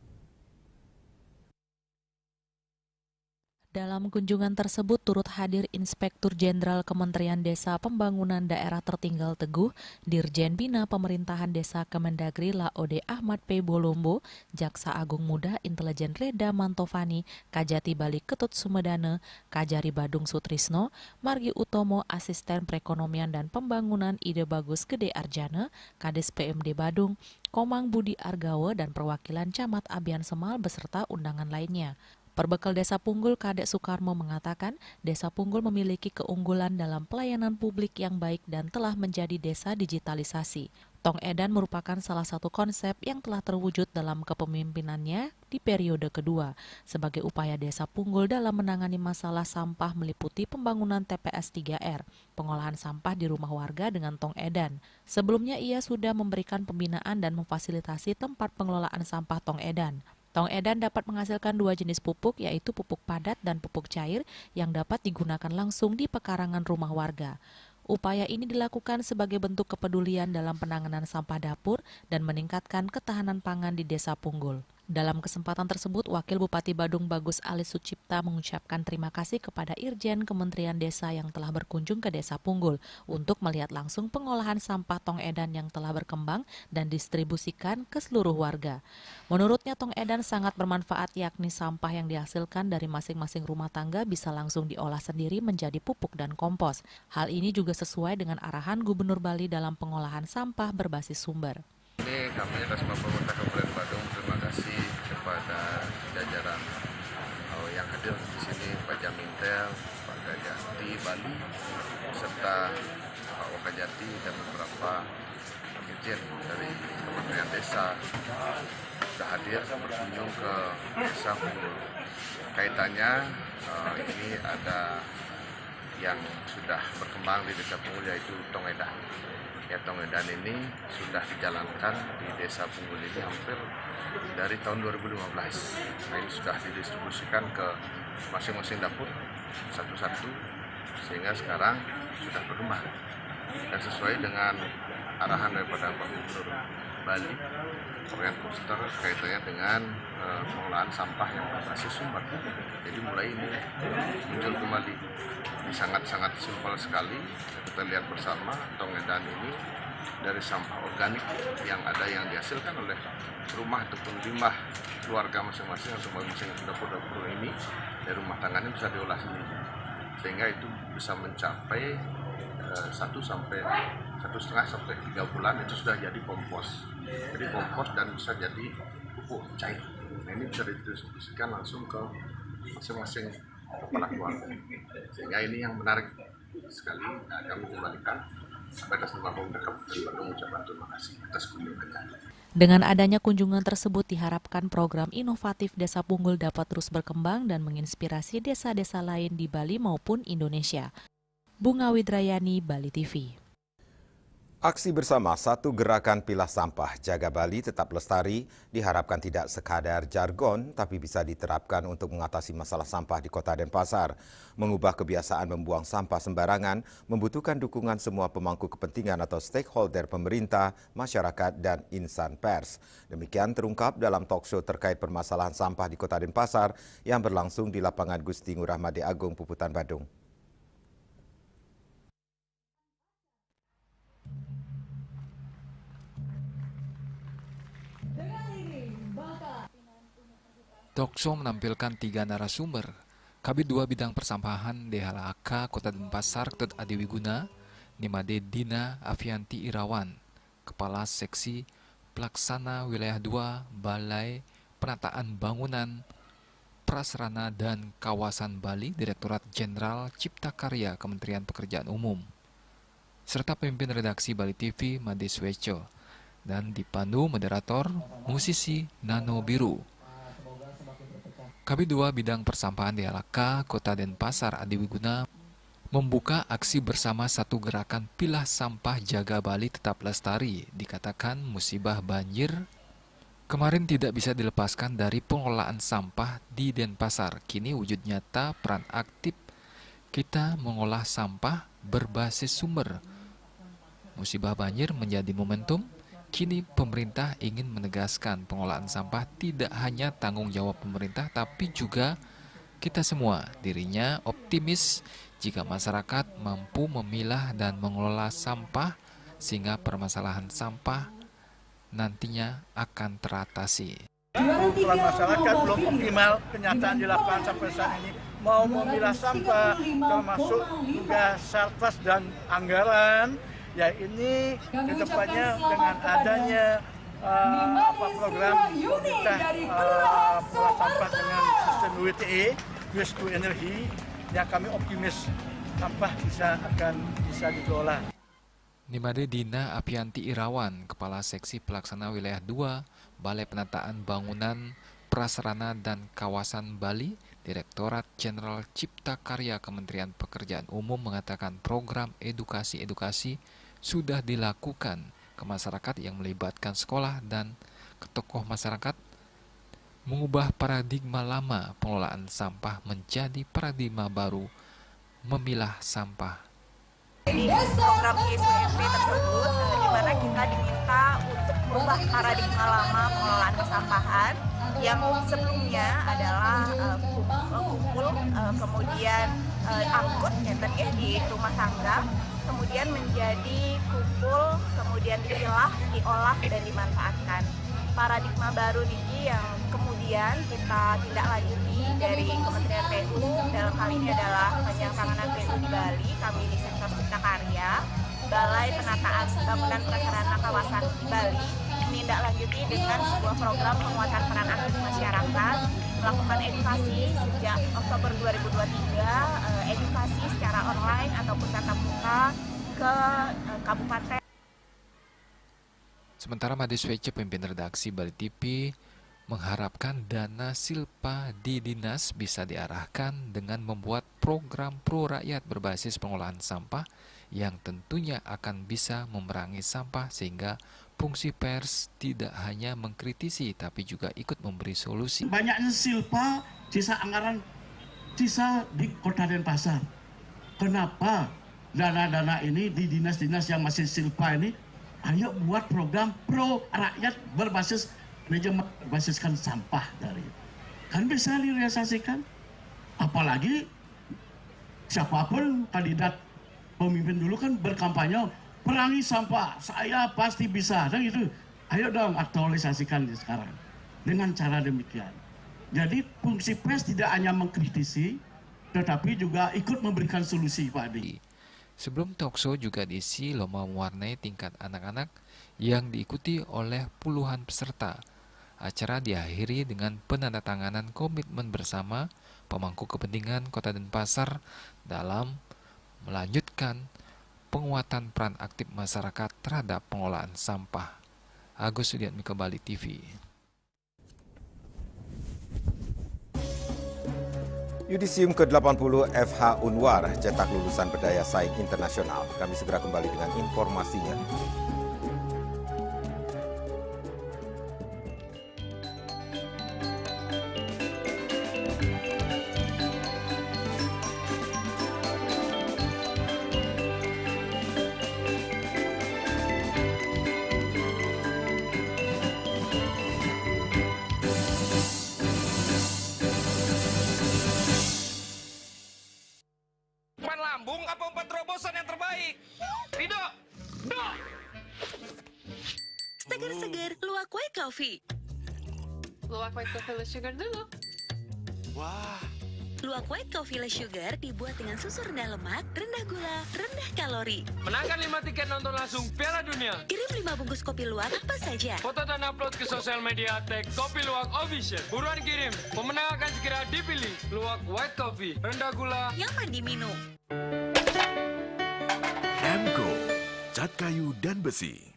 C: Dalam kunjungan tersebut turut hadir Inspektur Jenderal Kementerian Desa Pembangunan Daerah Tertinggal Teguh, Dirjen Bina Pemerintahan Desa Kemendagri Laode Ahmad P. Bolombo, Jaksa Agung Muda Intelijen Reda Mantovani, Kajati Bali Ketut Sumedane, Kajari Badung Sutrisno, Margi Utomo Asisten Perekonomian dan Pembangunan Ide Bagus Gede Arjana, Kades PMD Badung, Komang Budi Argawe dan perwakilan Camat Abian Semal beserta undangan lainnya. Perbekal Desa Punggul, Kadek Soekarmo mengatakan, Desa Punggul memiliki keunggulan dalam pelayanan publik yang baik dan telah menjadi desa digitalisasi. Tong edan merupakan salah satu konsep yang telah terwujud dalam kepemimpinannya di periode kedua, sebagai upaya Desa Punggul dalam menangani masalah sampah meliputi pembangunan TPS 3R, pengolahan sampah di rumah warga dengan tong edan. Sebelumnya ia sudah memberikan pembinaan dan memfasilitasi tempat pengelolaan sampah tong edan. Tong edan dapat menghasilkan 2 jenis pupuk, yaitu pupuk padat dan pupuk cair yang dapat digunakan langsung di pekarangan rumah warga. Upaya ini dilakukan sebagai bentuk kepedulian dalam penanganan sampah dapur dan meningkatkan ketahanan pangan di Desa Punggul. Dalam kesempatan tersebut, Wakil Bupati Badung Bagus Alit Sucipta mengucapkan terima kasih kepada Irjen Kementerian Desa yang telah berkunjung ke Desa Punggul untuk melihat langsung pengolahan sampah tong edan yang telah berkembang dan distribusikan ke seluruh warga. Menurutnya tong edan sangat bermanfaat, yakni sampah yang dihasilkan dari masing-masing rumah tangga bisa langsung diolah sendiri menjadi pupuk dan kompos. Hal ini juga sesuai dengan arahan Gubernur Bali dalam pengolahan sampah berbasis sumber.
R: Ini kami atas pemerintah Kabupaten Badung terima kasih kepada jajaran yang hadir di sini, Pak Jamintel, Pak Kajati Bali, serta Pak Wakajati dan beberapa dirjen dari Kementerian Desa sudah hadir berkunjung ke Desa Punggul. Kaitannya ini ada yang sudah berkembang di Desa Punggul, yaitu tong edan. Ya, tong edan ini sudah dijalankan di Desa Punggul ini hampir dari tahun 2015. Nah, ini sudah didistribusikan ke masing-masing dapur satu-satu, sehingga sekarang sudah berkembang. Dan sesuai dengan arahan daripada Pak Gubernur Bali, Program Poster kaitannya dengan pengolahan sampah yang berbasis sumber. Jadi mulai ini muncul kembali. Ini sangat-sangat simpel sekali. Kita lihat bersama tong edan ini dari sampah organik yang ada yang dihasilkan oleh rumah ataupun limbah keluarga masing-masing atau masing-masing dapur-dapur ini dari rumah tangga ini bisa diolah sendiri, sehingga itu bisa mencapai 1,5 sampai 3 bulan itu sudah jadi kompos. Jadi kompos dan bisa jadi pupuk cair. Nah, ini bisa didistribusikan langsung ke masing-masing
E: kepala keluarga. Sehingga ini yang menarik sekali. Nah, kami kembalikan atas nama Pemerintah Kabupaten Bandung mengucapkan terima kasih atas kunjungannya.
C: Dengan adanya kunjungan tersebut diharapkan program inovatif Desa Punggul dapat terus berkembang dan menginspirasi desa-desa lain di Bali maupun Indonesia. Bunga Widrayani, Bali TV.
B: Aksi bersama satu gerakan pilah sampah jaga Bali tetap lestari diharapkan tidak sekadar jargon tapi bisa diterapkan untuk mengatasi masalah sampah di Kota Denpasar. Mengubah kebiasaan membuang sampah sembarangan membutuhkan dukungan semua pemangku kepentingan atau stakeholder pemerintah, masyarakat, dan insan pers. Demikian terungkap dalam talkshow terkait permasalahan sampah di Kota Denpasar yang berlangsung di lapangan Gusti Ngurah Made Agung, Puputan, Badung.
F: Talkshow menampilkan 3 narasumber, Kabid 2 Bidang Persampahan DHLAK Kota Denpasar Ketut Adiwiguna, Nimade Dina Avianti Irawan, Kepala Seksi Pelaksana Wilayah 2 Balai Penataan Bangunan, Prasarana dan Kawasan Bali Direktorat Jenderal Cipta Karya Kementerian Pekerjaan Umum, serta pemimpin redaksi Bali TV Made Sweco, dan dipandu moderator musisi Nano Biru. Kabid 2 Bidang Persampahan DHLAK Kota Denpasar Adiwiguna membuka aksi bersama satu gerakan pilah sampah jaga Bali tetap lestari. Dikatakan musibah banjir kemarin tidak bisa dilepaskan dari pengelolaan sampah di Denpasar. Kini wujud nyata peran aktif kita mengolah sampah berbasis sumber. Musibah banjir menjadi momentum. Kini pemerintah ingin menegaskan pengolahan sampah tidak hanya tanggung jawab pemerintah tapi juga kita semua. Dirinya optimis jika masyarakat mampu memilah dan mengelola sampah sehingga permasalahan sampah nantinya akan teratasi.
G: Kebutuhan masyarakat belum optimal, kenyataan di lapangan sampai saat ini mau memilah sampah termasuk juga sarkas dan anggaran. Ya ini kedepannya dengan adanya program kita pola sampah dengan sistem WTE, waste to energy, yang kami optimis sampah akan bisa dikelola.
F: Nimade Dina Apianti Irawan, Kepala Seksi Pelaksana Wilayah 2, Balai Penataan Bangunan, Prasarana dan Kawasan Bali, Direktorat Jenderal Cipta Karya Kementerian Pekerjaan Umum mengatakan program edukasi sudah dilakukan ke masyarakat yang melibatkan sekolah dan ke tokoh masyarakat mengubah paradigma lama pengelolaan sampah menjadi paradigma baru memilah sampah.
X: Di program ISWMP tersebut di mana kita diminta untuk mengubah paradigma lama pengelolaan kesampahan yang sebelumnya adalah kumpul kemudian angkut di rumah tangga, kemudian menjadi kumpul, kemudian dipilah, diolah, dan dimanfaatkan. Paradigma baru ini yang kemudian kita tindak lanjuti dari Kementerian PU, dalam hal ini adalah Panjang Tanganan PU di Bali, kami di sektor Cipta Karya, Balai Penataan Bangunan Prasarana Kawasan di Bali, menindaklanjuti dengan sebuah program penguatan peran aktif masyarakat, melakukan edukasi sejak Oktober 2023, edukasi secara online ataupun tatap muka ke kabupaten.
F: Sementara Made Sweco, pemimpin redaksi Bali TV, mengharapkan dana silpa di dinas bisa diarahkan dengan membuat program pro rakyat berbasis pengolahan sampah yang tentunya akan bisa memerangi sampah sehingga fungsi pers tidak hanya mengkritisi tapi juga ikut memberi solusi.
Y: Banyaknya silpa sisa anggaran sisa di Kota Denpasar. Kenapa dana-dana ini di dinas-dinas yang masih silpa ini, ayo buat program pro rakyat berbasis basiskan sampah dari itu. Kan bisa direalisasikan. Apalagi siapapun kandidat pemimpin dulu kan berkampanye perangi sampah, saya pasti bisa, dan itu. Ayo dong aktualisasikan sekarang dengan cara demikian. Jadi fungsi pers tidak hanya mengkritisi, tetapi juga ikut memberikan solusi, Pak Adi.
F: Sebelum talkshow juga diisi lomba mewarnai tingkat anak-anak yang diikuti oleh puluhan peserta. Acara diakhiri dengan penandatanganan komitmen bersama pemangku kepentingan Kota Denpasar dalam melanjutkan penguatan peran aktif masyarakat terhadap pengelolaan sampah. Agus Sudiatmiko, Bali TV.
B: Yudisium ke-80 FH Unwar cetak lulusan berdaya saing internasional. Kami segera kembali dengan informasinya.
D: Lambung apa umpan terobosan yang terbaik? Rido! Do!
I: Segar-segar luwak white coffee.
J: Luwak white coffee less sugar dulu.
D: Wah.
I: Luwak white coffee less sugar dibuat dengan susu rendah lemak, rendah gula, rendah kalori.
K: Menangkan 5 tiket nonton langsung Piala Dunia.
I: Kirim 5 bungkus kopi luwak apa saja.
K: Foto dan upload ke sosial media tag Kopi Luwak Official. Buruan kirim, pemenang akan segera dipilih. Luwak white coffee, rendah gula,
I: nyaman diminum.
H: Emco, cat kayu dan besi.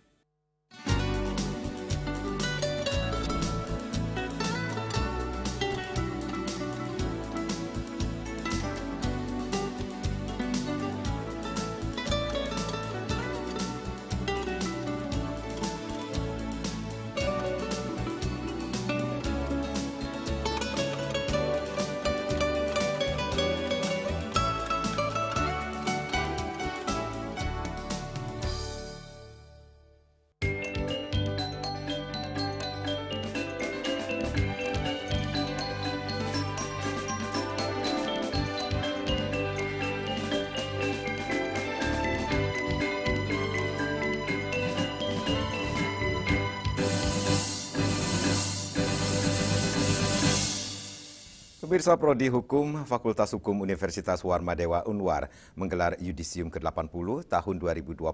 B: Pemirsa Prodi Hukum Fakultas Hukum Universitas Warmadewa Unwar menggelar Yudisium ke-80 tahun 2025.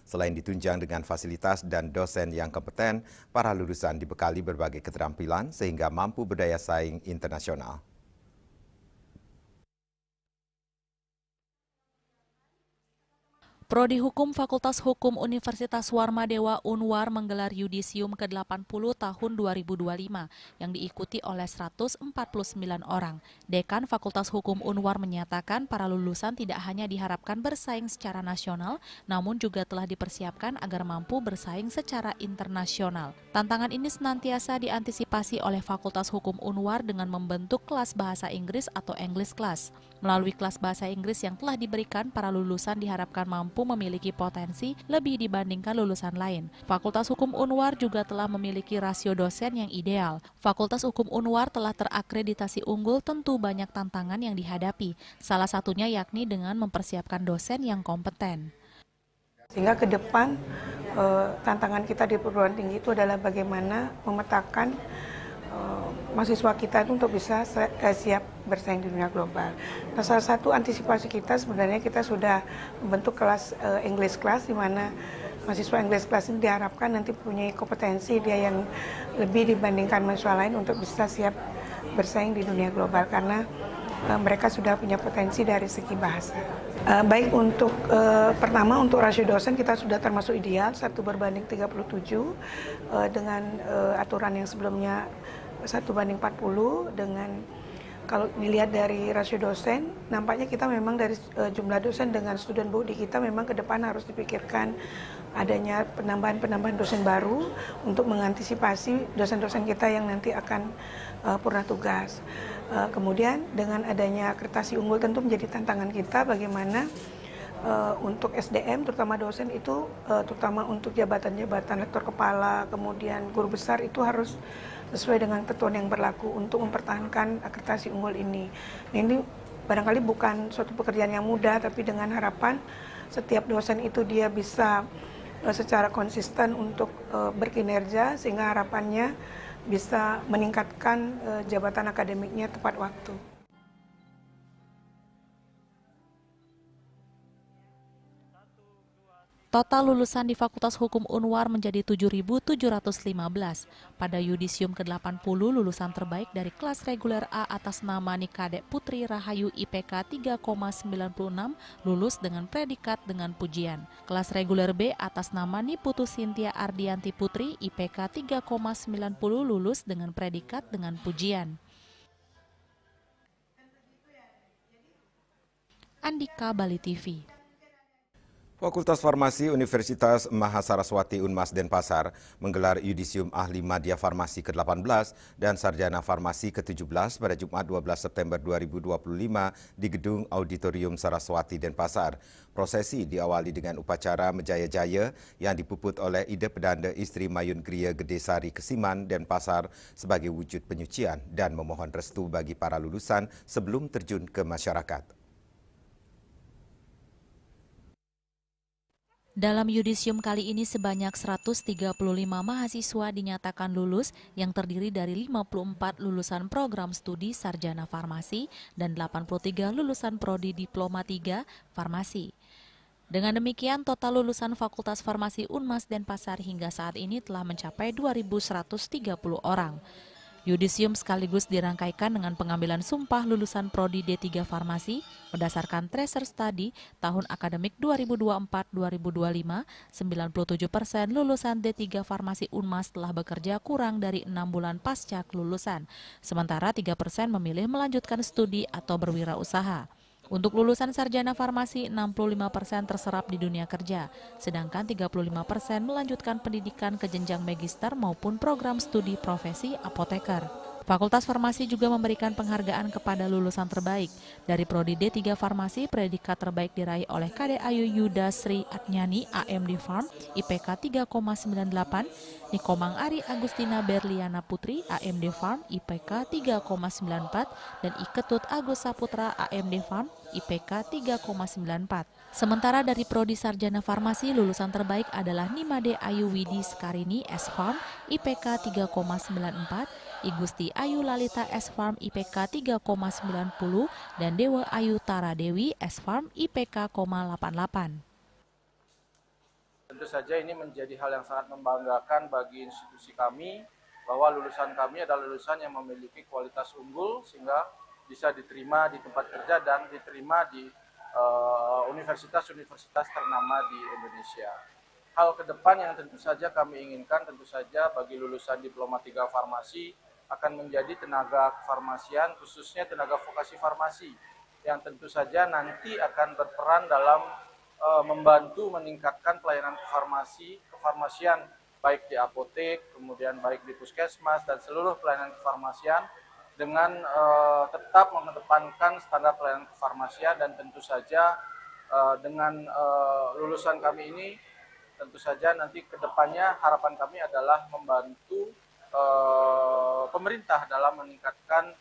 B: Selain ditunjang dengan fasilitas dan dosen yang kompeten, para lulusan dibekali berbagai keterampilan sehingga mampu berdaya saing internasional.
C: Prodi Hukum Fakultas Hukum Universitas Warmadewa Unwar menggelar Yudisium ke-80 tahun 2025 yang diikuti oleh 149 orang. Dekan Fakultas Hukum Unwar menyatakan para lulusan tidak hanya diharapkan bersaing secara nasional, namun juga telah dipersiapkan agar mampu bersaing secara internasional. Tantangan ini senantiasa diantisipasi oleh Fakultas Hukum Unwar dengan membentuk kelas bahasa Inggris atau English Class. Melalui kelas bahasa Inggris yang telah diberikan, para lulusan diharapkan mampu memiliki potensi lebih dibandingkan lulusan lain. Fakultas Hukum Unwar juga telah memiliki rasio dosen yang ideal. Fakultas Hukum Unwar telah terakreditasi unggul, tentu banyak tantangan yang dihadapi. Salah satunya yakni dengan mempersiapkan dosen yang kompeten.
L: Sehingga ke depan tantangan kita di perguruan tinggi itu adalah bagaimana memetakan mahasiswa kita itu untuk bisa siap bersaing di dunia global. Nah, salah satu antisipasi kita sebenarnya kita sudah membentuk kelas English Class, di mana mahasiswa English Class ini diharapkan nanti punya kompetensi dia yang lebih dibandingkan mahasiswa lain untuk bisa siap bersaing di dunia global, karena mereka sudah punya potensi dari segi bahasa. Baik untuk pertama untuk rasio dosen kita sudah termasuk ideal 1/37 dengan aturan yang sebelumnya 1/40. Dengan kalau dilihat dari rasio dosen, nampaknya kita memang dari jumlah dosen dengan student body kita memang ke depan harus dipikirkan adanya penambahan dosen baru untuk mengantisipasi dosen-dosen kita yang nanti akan purna tugas. Kemudian dengan adanya akreditasi unggul tentu menjadi tantangan kita bagaimana untuk SDM terutama dosen itu terutama untuk jabatan-jabatan lektor kepala kemudian guru besar itu harus sesuai dengan ketentuan yang berlaku untuk mempertahankan akreditasi unggul ini. Ini barangkali bukan suatu pekerjaan yang mudah, tapi dengan harapan setiap dosen itu dia bisa secara konsisten untuk berkinerja sehingga harapannya bisa meningkatkan jabatan akademiknya tepat waktu.
C: Total lulusan di Fakultas Hukum Unwar menjadi 7.715. Pada yudisium ke-80, lulusan terbaik dari kelas reguler A atas nama Nikadek Putri Rahayu IPK 3,96 lulus dengan predikat dengan pujian. Kelas reguler B atas nama Niputu Sintia Ardianti Putri IPK 3,90 lulus dengan predikat dengan pujian. Andika, Bali TV.
B: Fakultas Farmasi Universitas Mahasaraswati Unmas Denpasar menggelar yudisium ahli madya farmasi ke-18 dan sarjana farmasi ke-17 pada Jumat 12 September 2025 di Gedung Auditorium Saraswati Denpasar. Prosesi diawali dengan upacara Menjaya-Jaya yang dipuput oleh Ida Pedanda Istri Mayun Gria Gedesari Kesiman Denpasar sebagai wujud penyucian dan memohon restu bagi para lulusan sebelum terjun ke masyarakat.
C: Dalam yudisium kali ini sebanyak 135 mahasiswa dinyatakan lulus yang terdiri dari 54 lulusan program studi sarjana farmasi dan 83 lulusan prodi diploma 3 farmasi. Dengan demikian total lulusan Fakultas Farmasi Unmas Denpasar hingga saat ini telah mencapai 2.130 orang. Yudisium sekaligus dirangkaikan dengan pengambilan sumpah lulusan Prodi D3 Farmasi berdasarkan tracer study tahun akademik 2024-2025, 97% lulusan D3 Farmasi Unmas telah bekerja kurang dari 6 bulan pasca kelulusan, sementara 3% memilih melanjutkan studi atau berwirausaha. Untuk lulusan sarjana farmasi, 65% terserap di dunia kerja, sedangkan 35% melanjutkan pendidikan ke jenjang magister maupun program studi profesi apoteker. Fakultas Farmasi juga memberikan penghargaan kepada lulusan terbaik. Dari Prodi D3 Farmasi, predikat terbaik diraih oleh Kade Ayu Yuda Sri Atnyani AMD Farm IPK 3,98, Nikomang Ari Agustina Berliana Putri AMD Farm IPK 3,94, dan Iketut Agus Saputra AMD Farm IPK 3,94. Sementara dari Prodi Sarjana Farmasi, lulusan terbaik adalah Nimade Ayu Widi Skarini S-Farm IPK 3,94, Igusti Ayu Lalita S-Farm IPK 3,90, dan Dewa Ayu Tara Dewi S-Farm IPK 0,88.
M: Tentu saja ini menjadi hal yang sangat membanggakan bagi institusi kami, bahwa lulusan kami adalah lulusan yang memiliki kualitas unggul sehingga bisa diterima di tempat kerja dan diterima di universitas-universitas ternama di Indonesia. Hal ke depan yang tentu saja kami inginkan, tentu saja bagi lulusan diploma 3 farmasi akan menjadi tenaga kefarmasian, khususnya tenaga vokasi farmasi, yang tentu saja nanti akan berperan dalam membantu meningkatkan pelayanan kefarmasian, baik di apotek, kemudian baik di puskesmas, dan seluruh pelayanan kefarmasian, dengan tetap mengedepankan standar pelayanan kefarmasian. Dan tentu saja dengan lulusan kami ini, tentu saja nanti ke depannya harapan kami adalah membantu pemerintah dalam meningkatkan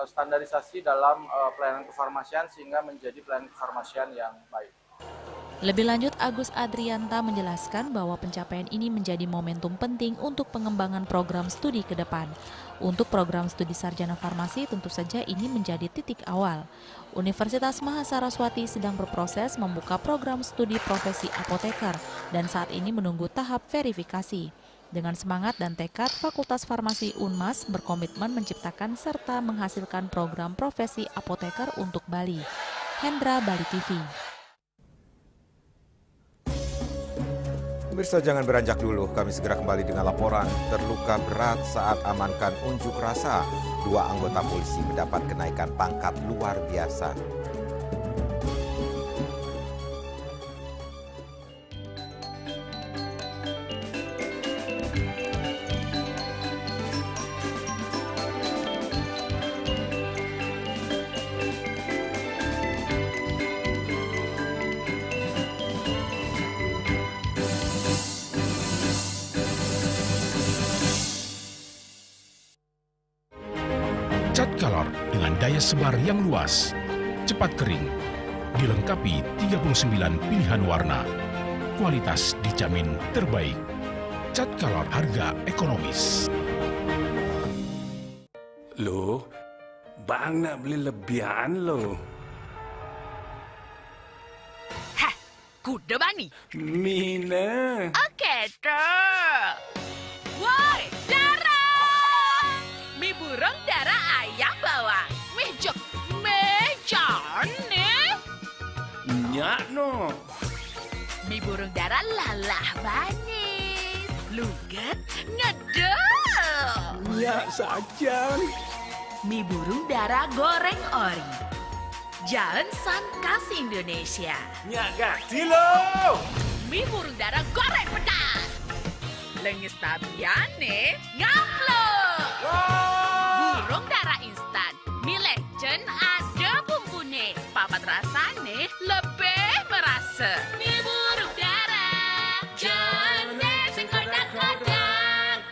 M: standarisasi dalam pelayanan kefarmasian sehingga menjadi pelayanan kefarmasian yang baik.
C: Lebih lanjut, Agus Adrianta menjelaskan bahwa pencapaian ini menjadi momentum penting untuk pengembangan program studi ke depan. Untuk program studi sarjana farmasi, tentu saja ini menjadi titik awal. Universitas Mahasaraswati sedang berproses membuka program studi profesi apoteker dan saat ini menunggu tahap verifikasi. Dengan semangat dan tekad, Fakultas Farmasi Unmas berkomitmen menciptakan serta menghasilkan program profesi apoteker untuk Bali. Hendra, Bali TV.
B: Pemirsa, jangan beranjak dulu, kami segera kembali dengan laporan. Terluka berat saat amankan unjuk rasa, 2 anggota polisi mendapat kenaikan pangkat luar biasa.
A: Cat color dengan daya sebar yang luas, cepat kering, dilengkapi 39 pilihan warna. Kualitas dijamin terbaik. Cat color harga ekonomis.
N: Loh, Bang nak beli lebihan loh.
O: kuda bani.
N: Mina.
O: Oke, ter. Woi, Dara. Mi burung Dara ayam bawa. Mejok, nih.
N: Nyak no.
O: Mi burung Dara lalah manis. Lugat, ngedel.
N: Nyak saja.
O: Mi burung Dara goreng ori. Jalan San khas Indonesia.
N: Nyak ganti lo.
O: Mi burung Dara goreng pedas. Lengis tabiane ngamplok. Burung Dara instan. Mi legend ada bumbune. Papat rasane lebih merasa. Mi burung Dara. Jane sing kodak-kodak.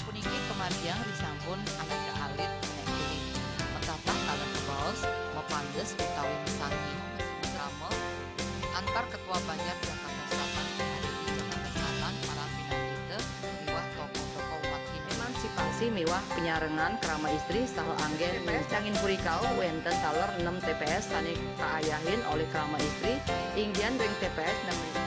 C: Puniki kemarjang disampun angkat ke alit nek kulit. Petapah kalem baos mepandes utawi mesangi kamel antar ketua Banjar Jakarta Selatan hari di Jakarta Selatan para pinanite miwah tokoh-tokoh umat Hindu.
P: Emansipasi miwah penyarengan kerama istri saha anggen TPS Cangin Purikau wenten taler 6 TPS sani kaayahin oleh kerama istri inggian ring TPS namanya.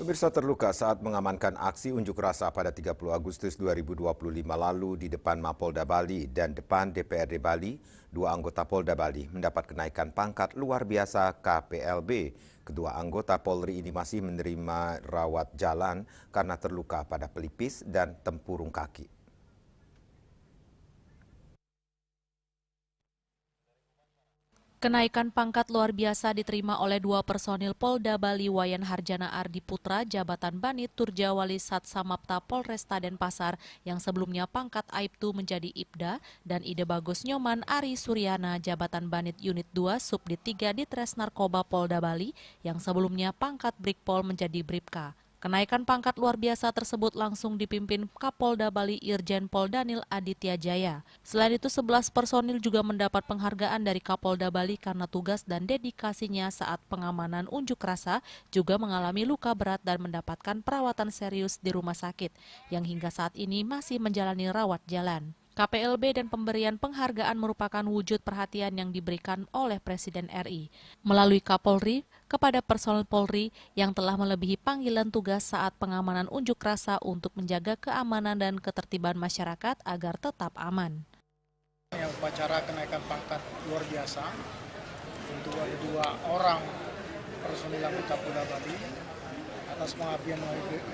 B: Pemirsa terluka saat mengamankan aksi unjuk rasa pada 30 Agustus 2025 lalu di depan Mapolda Bali dan depan DPRD Bali, dua anggota Polda Bali mendapat kenaikan pangkat luar biasa KPLB. Kedua anggota Polri ini masih menerima rawat jalan karena terluka pada pelipis dan tempurung kaki.
C: Kenaikan pangkat luar biasa diterima oleh dua personil Polda Bali Wayan Harjana Ardi Putra, Jabatan Banit Turjawali Sat Samapta Polresta Denpasar yang sebelumnya pangkat Aibtu menjadi Ibda, dan Ide Bagus Nyoman Ari Suryana, Jabatan Banit Unit 2 Subdit 3 Ditres Narkoba Polda Bali yang sebelumnya pangkat Brigpol menjadi Bribka. Kenaikan pangkat luar biasa tersebut langsung dipimpin Kapolda Bali Irjen Pol Danil Aditya Jaya. Selain itu 11 personil juga mendapat penghargaan dari Kapolda Bali karena tugas dan dedikasinya saat pengamanan unjuk rasa, juga mengalami luka berat dan mendapatkan perawatan serius di rumah sakit yang hingga saat ini masih menjalani rawat jalan. KPLB dan pemberian penghargaan merupakan wujud perhatian yang diberikan oleh Presiden RI melalui Kapolri kepada personel Polri yang telah melebihi panggilan tugas saat pengamanan unjuk rasa untuk menjaga keamanan dan ketertiban masyarakat agar tetap aman.
G: Upacara kenaikan pangkat luar biasa untuk ada dua orang personil anggota Polda Bali atas pengabdian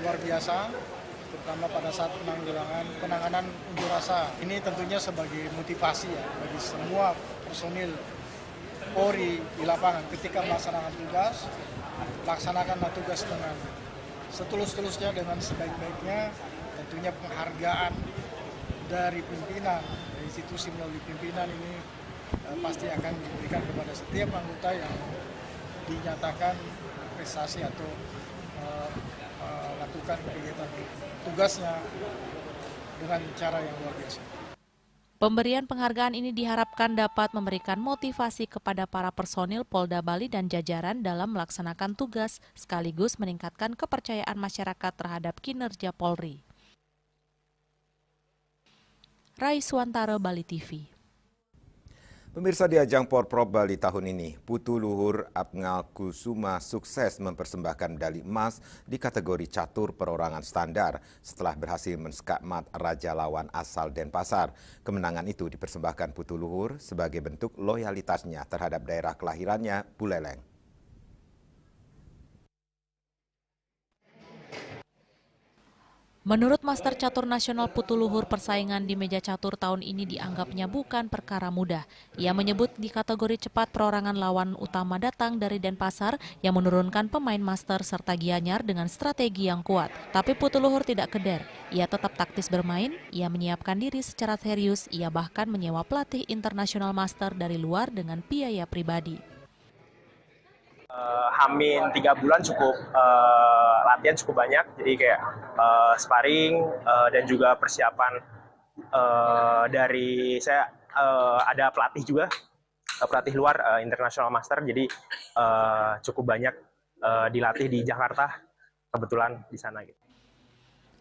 G: luar biasa, terutama pada saat penanganan unjuk rasa. Ini tentunya sebagai motivasi ya bagi semua personil Polri di lapangan ketika melaksanakan tugas, laksanakanlah tugas dengan setulus-tulusnya, dengan sebaik-baiknya. Tentunya penghargaan dari pimpinan, dari institusi melalui pimpinan ini pasti akan diberikan kepada setiap anggota yang dinyatakan prestasi atau lakukan kegiatan tugasnya dengan cara yang luar biasa.
C: Pemberian penghargaan ini diharapkan dapat memberikan motivasi kepada para personil Polda Bali dan jajaran dalam melaksanakan tugas, sekaligus meningkatkan kepercayaan masyarakat terhadap kinerja Polri. Rai Suwantara, Bali TV.
B: Pemirsa, di ajang Porprov Bali tahun ini, Putu Luhur Abngal Kusuma sukses mempersembahkan medali emas di kategori catur perorangan standar setelah berhasil menskakmat Raja Lawan asal Denpasar. Kemenangan itu dipersembahkan Putu Luhur sebagai bentuk loyalitasnya terhadap daerah kelahirannya, Buleleng.
C: Menurut Master Catur Nasional Putu Luhur, persaingan di meja catur tahun ini dianggapnya bukan perkara mudah. Ia menyebut di kategori cepat perorangan lawan utama datang dari Denpasar yang menurunkan pemain master serta Gianyar dengan strategi yang kuat. Tapi Putu Luhur tidak keder. Ia tetap taktis bermain, ia menyiapkan diri secara serius, ia bahkan menyewa pelatih internasional master dari luar dengan biaya pribadi.
Q: Hamin 3 bulan cukup latihan cukup banyak, jadi kayak sparring dan juga persiapan dari saya ada pelatih juga, pelatih luar international master, jadi cukup banyak dilatih di Jakarta, kebetulan di sana gitu.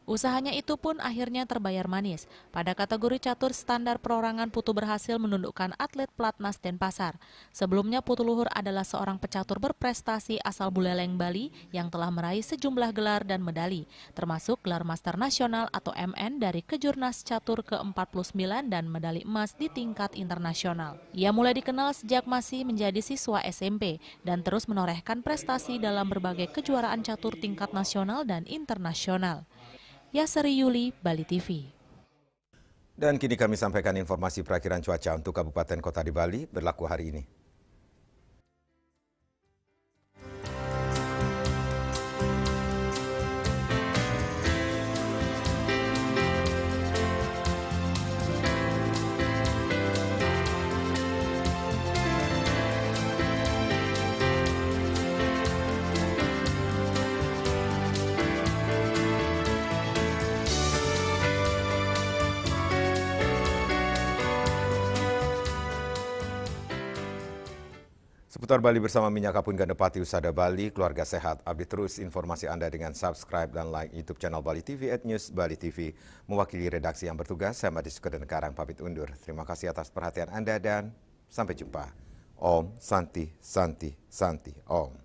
C: Usahanya itu pun akhirnya terbayar manis. Pada kategori catur standar perorangan, Putu berhasil menundukkan atlet Platnas Denpasar. Sebelumnya Putu Luhur adalah seorang pecatur berprestasi asal Buleleng, Bali yang telah meraih sejumlah gelar dan medali, termasuk gelar Master Nasional atau MN dari Kejurnas Catur ke-49 dan medali emas di tingkat internasional. Ia mulai dikenal sejak masih menjadi siswa SMP dan terus menorehkan prestasi dalam berbagai kejuaraan catur tingkat nasional dan internasional. Yasari Yuli, Bali TV.
B: Dan kini kami sampaikan informasi perakhiran cuaca untuk kabupaten kota di Bali berlaku hari ini. Seputar Bali bersama Minyak Kapun Gandapati Usada Bali, keluarga sehat. Update terus informasi Anda dengan subscribe dan like YouTube channel Bali TV @News Bali TV. Mewakili redaksi yang bertugas, saya Madi Sukadankarang pamit undur. Terima kasih atas perhatian Anda dan sampai jumpa. Om Santi Santi Santi Om.